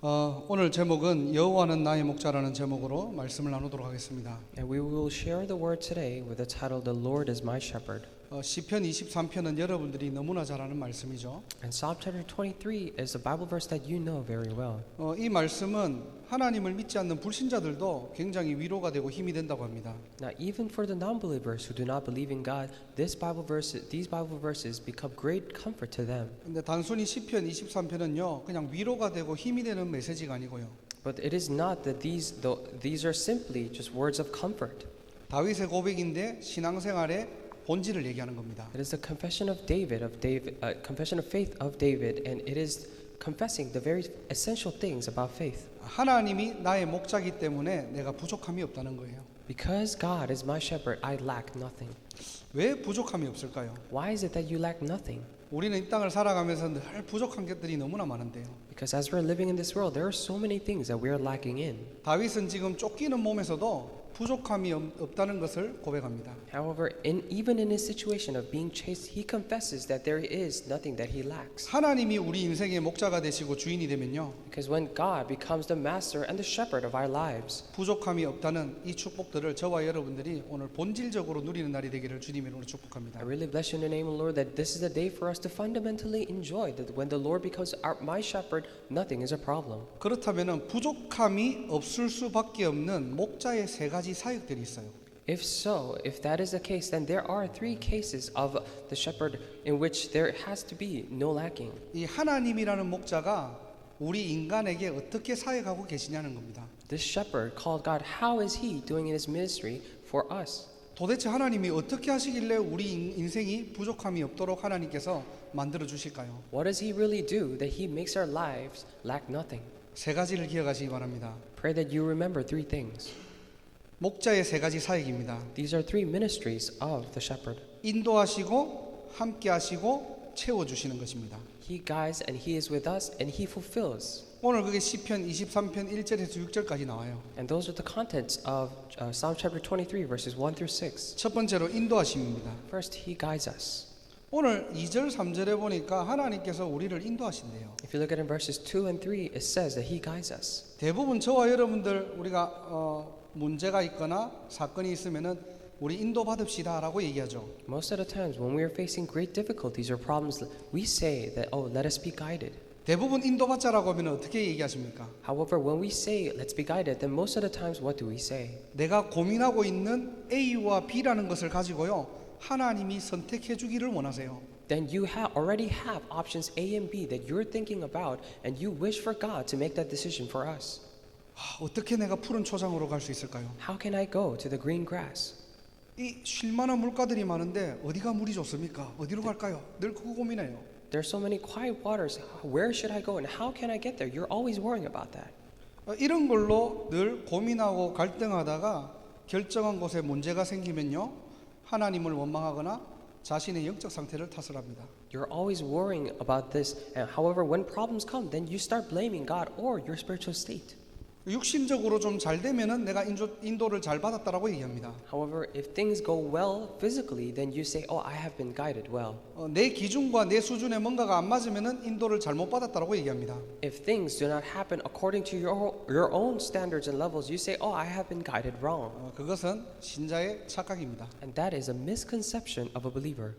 오늘 제목은 여호와는 나의 목자라는 제목으로 말씀을 나누도록 하겠습니다. And we will share the word today with the title The Lord is my shepherd. 시편 23편은 여러분들이 너무나 잘 아는 말씀이죠. And Psalm chapter 23 is a Bible verse that you know very well. 이 말씀은 하나님을 믿지 않는 불신자들도 굉장히 위로가 되고 힘이 된다고 합니다. Now even for the non-believers who do not believe in God, these Bible verses become great comfort to them. 근데 단순히 시편 23편은요. 그냥 위로가 되고 힘이 되는 메시지가 아니고요. But it is not that these are simply just words of comfort. 다윗의 고백인데 신앙생활의 본질을 얘기하는 겁니다. It is the confession of confession of faith of David, and it is confessing the very essential things about faith. 하나님이 나의 목자이기 때문에 내가 부족함이 없다는 거예요. Because God is my shepherd, I lack nothing. 왜 부족함이 없을까요? Why is it that you lack nothing? 우리는 이 땅을 살아가면서 늘 부족한 것들이 너무나 많은데요. Because as we're living in this world, there are so many things that we are lacking in. 다윗은 지금 쫓기는 몸에서도 부족함이 없다는 것을 고백합니다. However, even in his situation of being chased, he confesses that there is nothing that he lacks. 하나님이 우리 인생의 목자가 되시고 주인이 되면요. Because when God becomes the master and the shepherd of our lives, 부족함이 없다는 이 축복들을 저와 여러분들이 오늘 본질적으로 누리는 날이 되기를 주님의 이름으로 축복합니다. I really bless you in the name of the Lord that this is the day for us to fundamentally enjoy that when the Lord becomes my shepherd, nothing is a problem. 그렇다면 부족함이 없을 수밖에 없는 목자의 세 가지 사역들이 있어요. If that is the case, then there are three cases of the shepherd in which there has to be no lacking. 이 하나님이라는 목자가 우리 인간에게 어떻게 사역하고 계시냐는 겁니다. This shepherd called God, how is he doing in his ministry for us? 도대체 하나님이 어떻게 하시길래 우리 인생이 부족함이 없도록 하나님께서 만들어 주실까요? What does he really do that he makes our lives lack nothing? 세 가지를 기억하시기 바랍니다. Pray that you remember three things. 목자의 세 가지 사역입니다. These are three ministries of the shepherd. 인도하시고 함께하시고 채워주시는 것입니다. He guides and he is with us and he fulfills. 오늘 그게 시편 23편 1절에서 6절까지 나와요. And those are the contents of Psalm chapter 23 verses 1 through 6. 첫 번째로 인도하심입니다. First, he guides us. 오늘 2절 3절에 보니까 하나님께서 우리를 인도하신대요. If you look at in verses 2 and 3, it says that he guides us. 대부분 저와 여러분들 우리가 문제가 있거나 사건이 있으면은 우리 인도 받읍시다라고 얘기하죠. Most of the times when we are facing great difficulties or problems, we say that, oh, let us be guided. 대부분 인도받자라고 하면 어떻게 얘기하십니까? However, when we say, let's be guided, then most of the times what do we say? 내가 고민하고 있는 A와 B라는 것을 가지고요. 하나님이 선택해 주기를 원하세요. Then you already have options A and B that you're thinking about and you wish for God to make that decision for us. 어떻게 내가 푸른 초장으로 갈 수 있을까요? How can I go to the green grass? 이 쉴만한 물가들이 많은데 어디가 물이 좋습니까? 어디로 갈까요? 늘 그거 고민해요. There's so many quiet waters. Where should I go and how can I get there? You're always worrying about that. 이런 걸로 늘 고민하고 갈등하다가 결정한 곳에 문제가 생기면요. 하나님을 원망하거나 자신의 영적 상태를 탓을 합니다. You're always worrying about this. And however, when problems come, then you start blaming God or your spiritual state. 육신적으로 좀 잘 되면은 내가 인도를 잘 받았다라고 얘기합니다. However, if things go well physically, then you say, oh, I have been guided well. 내 기준과 내 수준에 뭔가가 안 맞으면은 인도를 잘못 받았다라고 얘기합니다. If things do not happen according to your own standards and levels, you say, oh, I have been guided wrong. 그것은 신자의 착각입니다. And that is a misconception of a believer.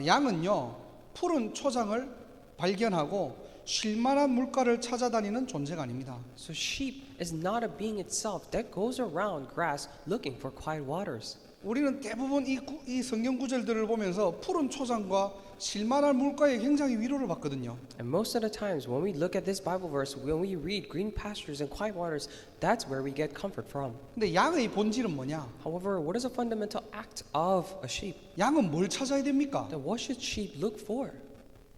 양은요 푸른 초장을 발견하고 쉴만한 물가를 찾아다니는 존재가 아닙니다. So sheep is not a being itself that goes around grass looking for quiet waters. 우리는 대부분 이 성경 구절들을 보면서 푸른 초장과 쉴만한 물가에 굉장히 위로를 받거든요. And most of the times when we look at this Bible verse, when we read green pastures and quiet waters, that's where we get comfort from. 근데 양의 본질은 뭐냐? However, what is a fundamental act of a sheep? 양은 뭘 찾아야 됩니까? Then what should sheep look for?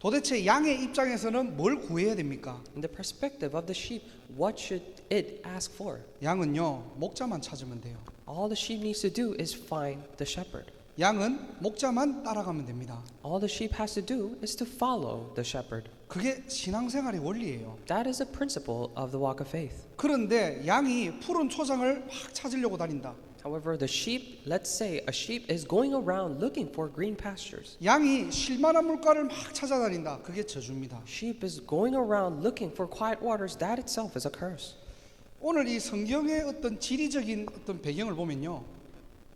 도대체 양의 입장에서는 뭘 구해야 됩니까? In the perspective of the sheep, what should it ask for? 양은요 목자만 찾으면 돼요. All the sheep needs to do is find the shepherd. 양은 목자만 따라가면 됩니다. All the sheep has to do is to follow the shepherd. 그게 신앙생활의 원리예요. That is a principle of the walk of faith. 그런데 양이 푸른 초장을 막 찾으려고 다닌다. However, the sheep, let's say a sheep is going around looking for green pastures. 양이 쉴만한 물가를 막 찾아다닌다. 그게 저주입니다. Sheep is going around looking for quiet waters. That itself is a curse. 오늘 이 성경의 어떤 지리적인 어떤 배경을 보면요.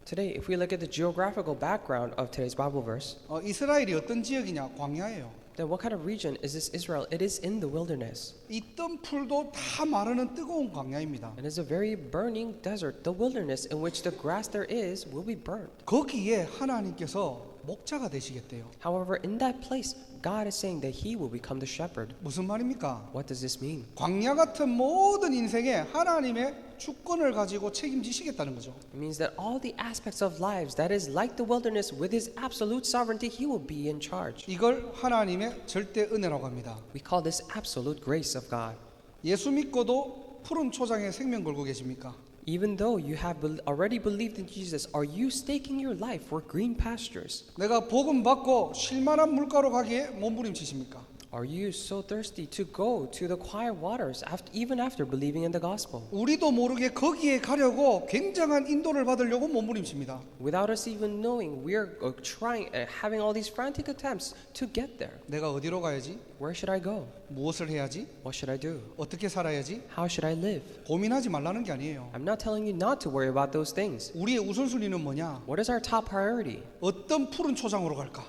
Today, if we look at the geographical background of today's Bible verse, 이스라엘이 어떤 지역이냐? 광야예요. then what kind of region is this Israel? It is in the wilderness. 있던 풀도 다 마르는 뜨거운 광야입니다. It is a very burning desert, the wilderness in which the grass there is will be burnt. 거기에 하나님께서 목자가 되시겠대요. However, in that place, God is saying that He will become the shepherd. 무슨 말입니까? What does this mean? 광야 같은 모든 인생에 하나님의 주권을 가지고 책임지시겠다는 거죠. It means that all the aspects of lives that is like the wilderness with His absolute sovereignty, He will be in charge. 이걸 하나님의 절대 은혜라고 합니다. We call this absolute grace of God. 예수 믿고도 푸른 초장에 생명 걸고 계십니까? Even though you have already believed in Jesus, are you staking your life for green pastures? 내가 복음 받고 쉴만한 물가로 가기에 몸부림치십니까? Are you so thirsty to go to the quiet waters even after believing in the gospel? 우리도 모르게 거기에 가려고 굉장한 인도를 받으려고 몸부림칩니다. Without us even knowing, we are trying, having all these frantic attempts to get there. 내가 어디로 가야지? Where should I go? 무엇을 해야지? What should I do? 어떻게 살아야지? How should I live? 고민하지 말라는 게 아니에요. I'm not telling you not to worry about those things. 우리의 우선순위는 뭐냐? What is our top priority? 어떤 푸른 초장으로 갈까?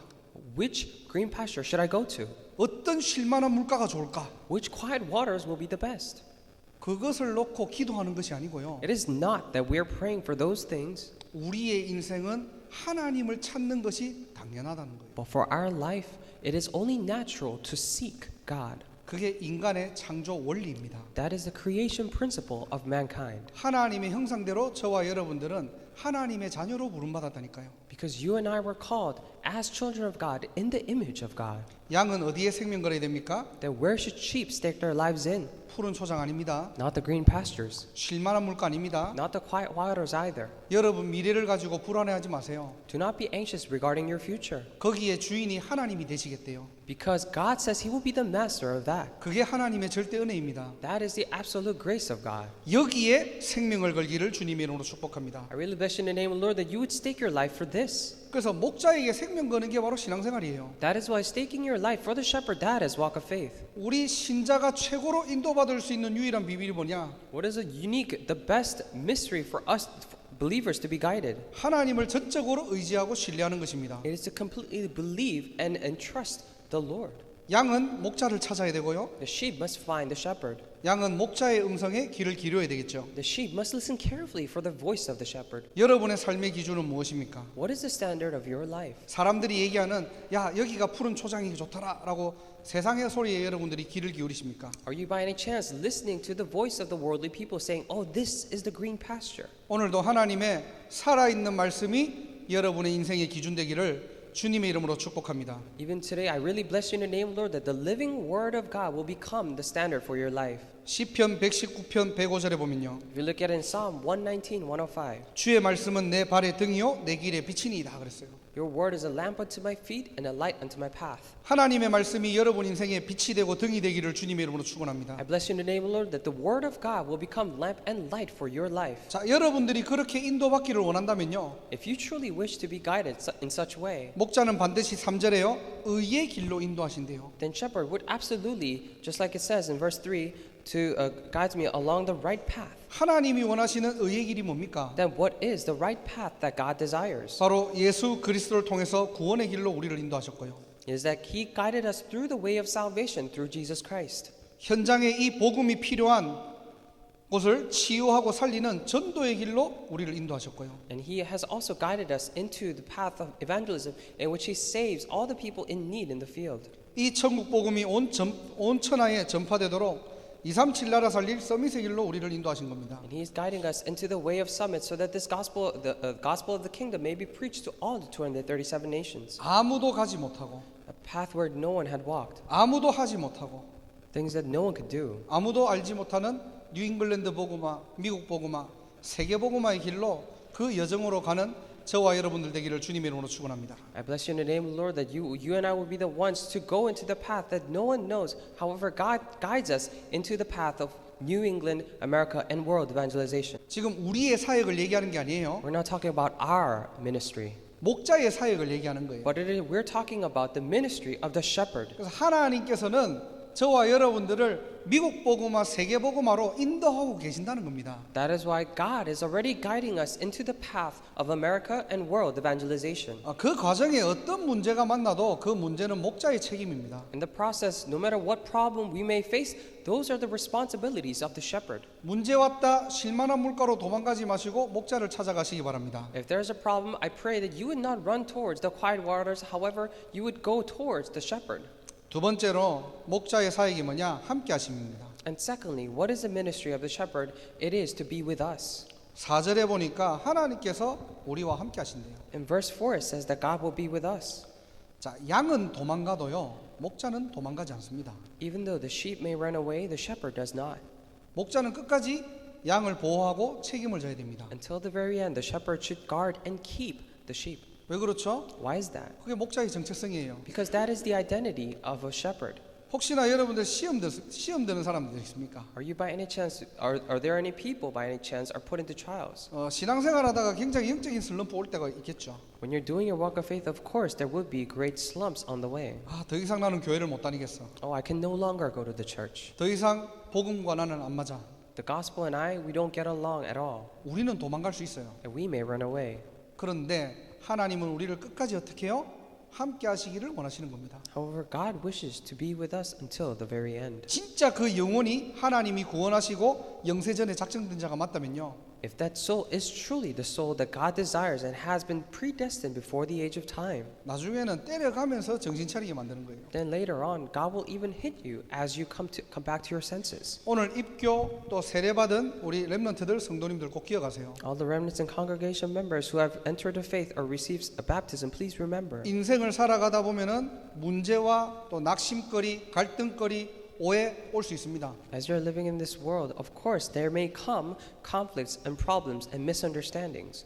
Which green pasture should I go to? 어떤 쉴만한 물가가 좋을까? Which quiet waters will be the best? 그것을 놓고 기도하는 것이 아니고요. It is not that we are praying for those things, 우리의 인생은 하나님을 찾는 것이 당연하다는 거예요. but for our life, it is only natural to seek God. 그게 인간의 창조 원리입니다. That is the creation principle of mankind. 하나님의 형상대로 저와 여러분들은 하나님의 자녀로 부름받았다니까요. Because you and I were called as children of God in the image of God. 양은 어디에 생명 걸어야 됩니까? Then where should sheep stake their lives in? 푸른 초장 아닙니다. Not the green pastures, 쉴만한 물가 아닙니다. not the quiet waters either. 여러분 미래를 가지고 불안해하지 마세요. Do not be anxious regarding your future, 거기에 주인이 하나님이 되시겠대요. because God says He will be the master of that. 그게 하나님의 절대 은혜입니다. That is the absolute grace of God. 여기에 생명을 걸기를 주님의 이름으로 축복합니다. I really bless you in the name of the Lord that you would stake your life for this. 그래서 목자에게 생명 거는 게 바로 신앙생활이에요. That is why staking your life for the shepherd, that is walk of faith. 우리 신자가 최고로 인도받을 수 있는 유일한 비밀이 뭐냐? What is a unique, the best mystery for us believers to be guided? 하나님을 전적으로 의지하고 신뢰하는 것입니다. It is to completely believe and trust the Lord. 양은 목자를 찾아야 되고요. The sheep must find the shepherd. 양은 목자의 음성에 귀를 기울여야 되겠죠. The sheep must listen carefully for the voice of the shepherd. 여러분의 삶의 기준은 무엇입니까? What is the standard of your life? 사람들이 얘기하는 야 여기가 푸른 초장이 좋더라라고 세상의 소리에 여러분들이 귀를 기울이십니까? Are you by any chance listening to the voice of the worldly people saying, "Oh, this is the green pasture"? 오늘도 하나님의 살아있는 말씀이 여러분의 인생의 기준 되기를 주님의 이름으로 축복합니다. Even today, I really bless you in the name of the Lord that the living word of God will become the standard for your life. 시편 119편 105절에 보면요. If you look at it in Psalm 119, 105, 주의 말씀은 내 발의 등이요 내 길의 빛이니이다 그랬어요. your word is a lamp unto my feet and a light unto my path. 하나님의 말씀이 여러분 인생의 빛이 되고 등이 되기를 주님의 이름으로 축원합니다. I bless you in the name of the Lord that the word of God will become lamp and light for your life. 자, 여러분들이 그렇게 인도받기를 원한다면요. If you truly wish to be guided in such way, 목자는 반드시 3절에요. 의의 길로 인도하신대요. then shepherd would absolutely, just like it says in verse 3, to guide me along the right path. 하나님이 원하시는 의의 길이 뭡니까? Then what is the right path that God desires? 바로 예수 그리스도를 통해서 구원의 길로 우리를 인도하셨고요. It is that He guided us through the way of salvation through Jesus Christ. 현장에 이 복음이 필요한 곳을 치유하고 살리는 전도의 길로 우리를 인도하셨고요. And He has also guided us into the path of evangelism in which He saves all the people in need in the field. 이 천국 복음이 온 천하에 전파되도록 237 나라 살릴 서밋의 길로 우리를 인도하신 겁니다. And He is guiding us into the way of summit so that this gospel, the gospel of the kingdom may be preached to all the 237 nations. 아무도 가지 못하고 A path where no one had walked. 아무도 하지 못하고 Things that no one could do. 아무도 알지 못하는 뉴잉글랜드 복음화, 미국 복음화, 세계 복음화의 길로 그 여정으로 가는 저와 여러분들 되기를 주님의 이름으로 축원합니다. I bless you in the name of the Lord that you and I will be the ones to go into the path that no one knows. However, God guides us into the path of New England, America, and world evangelization. 지금 우리의 사역을 얘기하는 게 아니에요. We're not talking about our ministry, 목자의 사역을 얘기하는 거예요. but we're talking about the ministry of the shepherd. 그래서 하나님께서는 저와 여러분들을 미국 복음화, 세계 복음화로 인도하고 계신다는 겁니다. That is why God is already guiding us into the path of America and world evangelization. 그 과정에 어떤 문제가 만나도 그 문제는 목자의 책임입니다. In the process, no matter what problem we may face, those are the responsibilities of the shepherd. 문제 왔다 실만한 물가로 도망가지 마시고 목자를 찾아가시기 바랍니다. If there's a problem, I pray that you would not run towards the quiet waters. However, you would go towards the shepherd. 두 번째로 목자의 사역이 뭐냐? 함께 하심입니다. And secondly, what is the ministry of the shepherd? It is to be with us. 4절에 보니까 하나님께서 우리와 함께 하신대요. In verse 4, it says that God will be with us. 자, 양은 도망가도요. 목자는 도망가지 않습니다. Even though the sheep may run away, the shepherd does not. 목자는 끝까지 양을 보호하고 책임을 져야 됩니다. Until the very end, the shepherd should guard and keep the sheep. 왜 그렇죠? Why is that? 그게 목자의 정체성이에요. Because that is the identity of a shepherd. 혹시나 여러분들 시험 드는 사람들 있습니까? Are you by any chance, are there any people by any chance are put into trials? 신앙생활하다가 굉장히 영적인 슬럼프 올 때가 있겠죠. When you're doing your walk of faith, of course, there would be great slumps on the way. 더 이상 나는 교회를 못 다니겠어. Oh, I can no longer go to the church. 더 이상 복음과 나는 안 맞아. The gospel and I, we don't get along at all. 우리는 도망갈 수 있어요. And we may run away. 그런데 하나님은 우리를 끝까지 어떻게 해요? 함께 하시기를 원하시는 겁니다. However, God wishes to be with us until the very end. 진짜 그 영혼이 하나님이 구원하시고 영세전에 작정된 자가 맞다면요. If that soul is truly the soul that God desires and has been predestined before the age of time, 나중에는 때려가면서 정신 차리게 만드는 거예요. then later on, God will even hit you as you come back to your senses. 오늘 입교 또 세례받은 우리 렘넌트들 성도님들 꼭 기억하세요. All the remnants and congregation members who have entered the faith or received a baptism, please remember. 인생을 살아가다 보면은 문제와 또 낙심거리, 갈등거리, 오해 올 수 있습니다. As you're living in this world, of course, there may come conflicts and problems and misunderstandings.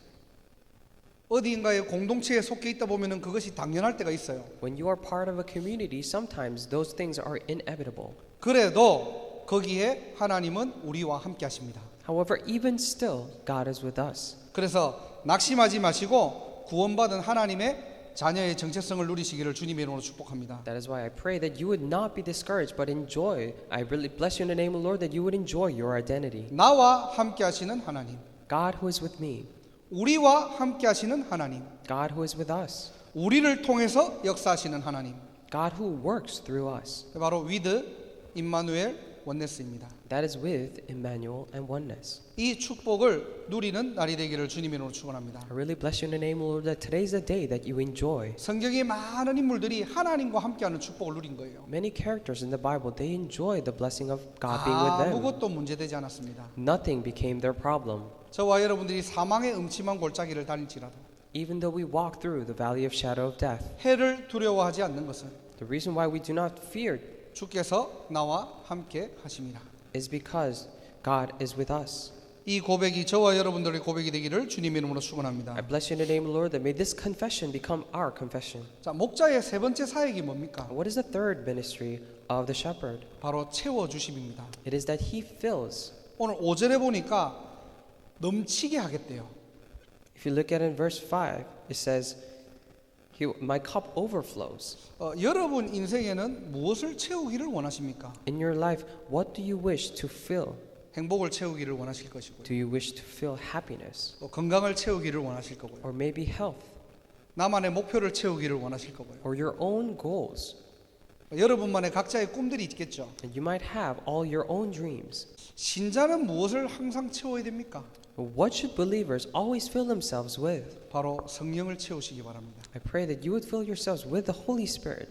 어디인가에 공동체에 속해 있다 보면은 그것이 당연할 때가 있어요. When you are part of a community, sometimes those things are inevitable. 그래도 거기에 하나님은 우리와 함께 하십니다. However, even still, God is with us. 그래서 낙심하지 마시고 구원받은 하나님의 자녀의 정체성을 누리시기를 주님의 이름으로 축복합니다. That is why I pray that you would not be discouraged, but enjoy. I really bless you in the name of the Lord that you would enjoy your identity. 나와 함께 하시는 하나님, God who is with me, 우리와 함께 하시는 하나님, God who is with us, 우리를 통해서 역사하시는 하나님, God who works through us. 바로 위드 임마누엘 원네스입니다. That is with Emmanuel and oneness. 이 축복을 누리는 날이 되기를 주님의 이름으로 축원합니다. I really bless you in the name of the Lord that today is the day that you enjoy. 성경의 많은 인물들이 하나님과 함께하는 축복을 누린 거예요. Many characters in the Bible, they enjoy the blessing of God being with them. 아무것도 문제되지 않았습니다. Nothing became their problem. 저와 여러분들이 사망의 음침한 골짜기를 다닐지라도 Even though we walk through the valley of shadow of death, 해를 두려워하지 않는 것은 the reason why we do not fear 주께서 나와 함께 하심이라. is because God is with us. 이 고백이 저와 여러분들의 고백이 되기를 주님의 이름으로 축원합니다. I bless you in the name of the Lord that may this confession become our confession. 자, 목자의 세 번째 사역이 뭡니까? What is the third ministry of the shepherd? 바로 채워 주심입니다. It is that he fills. 오늘 5절에 보니까 넘치게 하겠대요. If you look at it in verse 5, it says, my cup overflows. 여러분 인생에는 무엇을 채우기를 원하십니까? In your life, what do you wish to fill? 행복을 채우기를 원하실 것이고요. Do you wish to fill happiness? 건강을 채우기를 원하실 거고요. Or maybe health? 나만의 목표를 채우기를 원하실 거고요. Or your own goals? 여러분만의 각자의 꿈들이 있겠죠. And you might have all your own dreams. 신자는 무엇을 항상 채워야 됩니까? What should believers always fill themselves with? 바로 성령을 채우시기 바랍니다. I pray that you would fill yourselves with the Holy Spirit.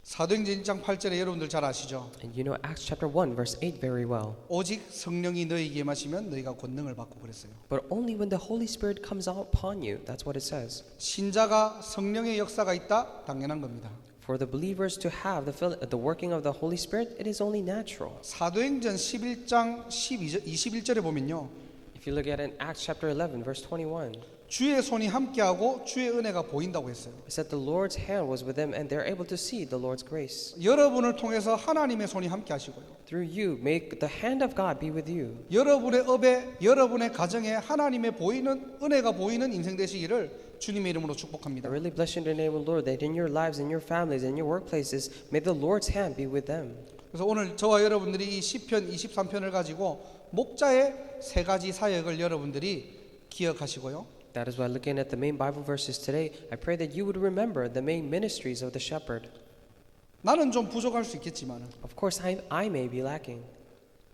사도행전 1장 8절에 여러분들 잘 아시죠? And you know Acts chapter 1 verse 8 very well. 오직 성령이 너희에게 임하시면 너희가 권능을 받고 그랬어요. But only when the Holy Spirit comes out upon you, that's what it says. 신자가 성령의 역사가 있다? 당연한 겁니다. For the believers to have the working of the Holy Spirit, it is only natural. 사도행전 11장 21절에 보면요. If you look at it in Acts chapter 11 verse 21, 주의 손이 함께하고 주의 은혜가 보인다고 했어요. It said the Lord's hand was with them and they're able to see the Lord's grace. 여러분을 통해서 하나님의 손이 함께하시고요. Through you, may the hand of God be with you. 여러분의 업에 여러분의 가정에 하나님의 보이는 은혜가 보이는 인생 되시기를 주님의 이름으로 I 축복합니다. really bless you in the name of the Lord that in your lives, in your families, in your workplaces, may the Lord's hand be with them. 그래서 오늘 저와 여러분들이 이 시편 23편을 가지고 목자의 세 가지 사역을 여러분들이 기억하시고요. That is why looking at the main Bible verses today, I pray that you would remember the main ministries of the shepherd. 나는 좀 부족할 수 있겠지만 Of course, I may be lacking,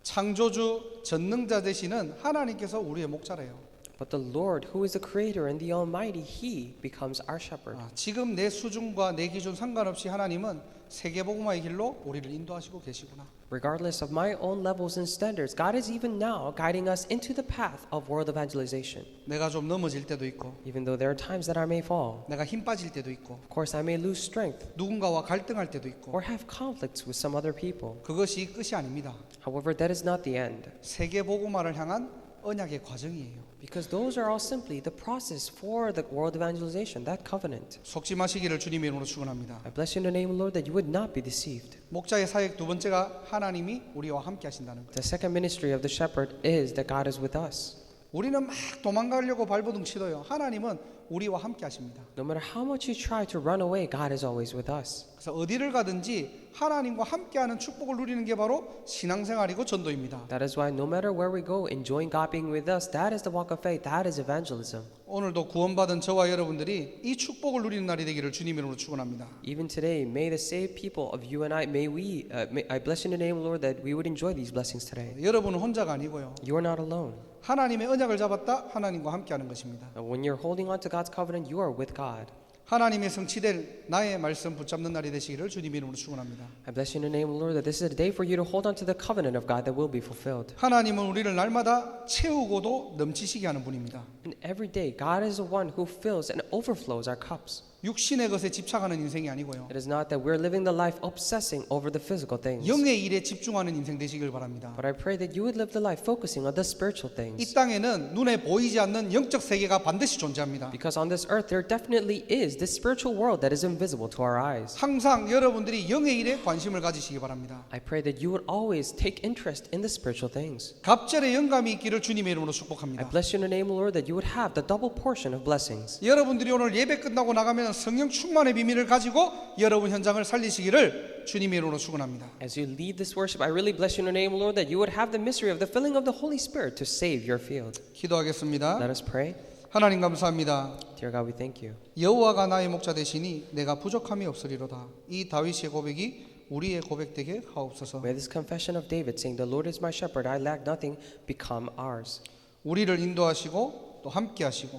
창조주 전능자 되시는 하나님께서 우리의 목자래요. but the Lord, who is the Creator and the Almighty, He becomes our shepherd. 지금 내 수준과 내 기준 상관없이 하나님은 세계복음화의 길로 우리를 인도하시고 계시구나. Regardless of my own levels and standards, God is even now guiding us into the path of world evangelization. 내가 좀 넘어질 때도 있고 Even though there are times that I may fall, 내가 힘 빠질 때도 있고 of course, I may lose strength 누군가와 갈등할 때도 있고 or have conflicts with some other people. 그것이 끝이 아닙니다. However, that is not the end, 세계복음화를 향한 언약의 과정이에요. because those are all simply the process for the world evangelization, that covenant. 속지 마시기를 주님의 이름으로 축원합니다. I bless you in the name of the Lord that you would not be deceived. 목자의 사역 두 번째가 하나님이 우리와 함께 하신다는 거예요. The second ministry of the shepherd is that God is with us. 우리는 막 도망가려고 발버둥 치도요. 하나님은 우리와 함께 하십니다. No matter how much you try to run away, God is always with us. 그래서 어디를 가든지 하나님과 함께하는 축복을 누리는 게 바로 신앙생활이고 전도입니다. That is why no matter where we go, enjoying God being with us, that is the walk of faith, that is evangelism. 오늘도 구원받은 저와 여러분들이 이 축복을 누리는 날이 되기를 주님 이름으로 축원합니다. Even today, may the saved people of you and I, I bless you in the name of the Lord that we would enjoy these blessings today. 여러분은 혼자가 아니고요. You are not alone. 하나님의 언약을 잡았다 하나님과 함께하는 것입니다. When you're holding on to God's covenant, you are with God. 하나님의 성취될 나의 말씀 붙잡는 날이 되시기를 주님 이름으로 축원합니다. I bless you in the name of the Lord that this is a day for you to hold on to the covenant of God that will be fulfilled. 하나님은 우리를 날마다 채우고도 넘치시게 하는 분입니다. And every day, God is the one who fills and overflows our cups. 육신의 것에 집착하는 인생이 아니고요. It is not that we're living the life obsessing over the physical things. 영의 일에 집중하는 인생 되시길 바랍니다. But I pray that you would live the life focusing on the spiritual 이 things. 땅에는 눈에 보이지 않는 영적 세계가 반드시 존재합니다. Because on this earth, there definitely is this spiritual world that is invisible to our eyes. 항상 여러분들이 영의 일에 관심을 가지시기 바랍니다. I pray that you would always take interest in the spiritual things. 갑절의 영감이 있기를 주님의 이름으로 I 축복합니다. bless you in the name of the Lord that you would have the double portion of blessings. 여러분들이 오늘 예배 끝나고 나가면 성령 충만의 비밀을 가지고 여러분 현장을 살리시기를 주님의 이름으로 축원합니다. As you lead this worship, I really bless you in the name of the Lord that you would have the mystery of the filling of the Holy Spirit to save your field. 기도하겠습니다. Let us pray. 하나님 감사합니다. Dear God, we thank you. 여호와가 나의 목자 되시니 내가 부족함이 없으리로다. 이 다윗의 고백이 우리의 고백되게 하옵소서. May this confession of David saying, "The Lord is my shepherd, I lack nothing," become ours. 우리를 인도하시고 또 함께하시고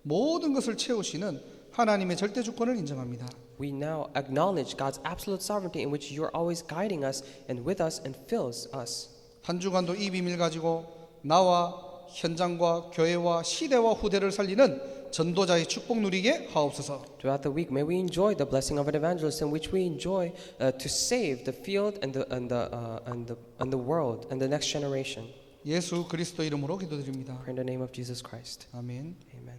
모든 것을 채우시는 하나님의 절대 주권을 인정합니다. We now acknowledge God's absolute sovereignty in which you are always guiding us and with us and fills us. 한 주간도 이 비밀 가지고 나와 현장과 교회와 시대와 후대를 살리는 전도자의 축복 누리게 하옵소서. Throughout the week, may we enjoy the blessing of an evangelist in which we enjoy to save the field and the world and the next generation. 예수 그리스도 이름으로 기도드립니다. Pray in the name of Jesus Christ. 아멘. Amen.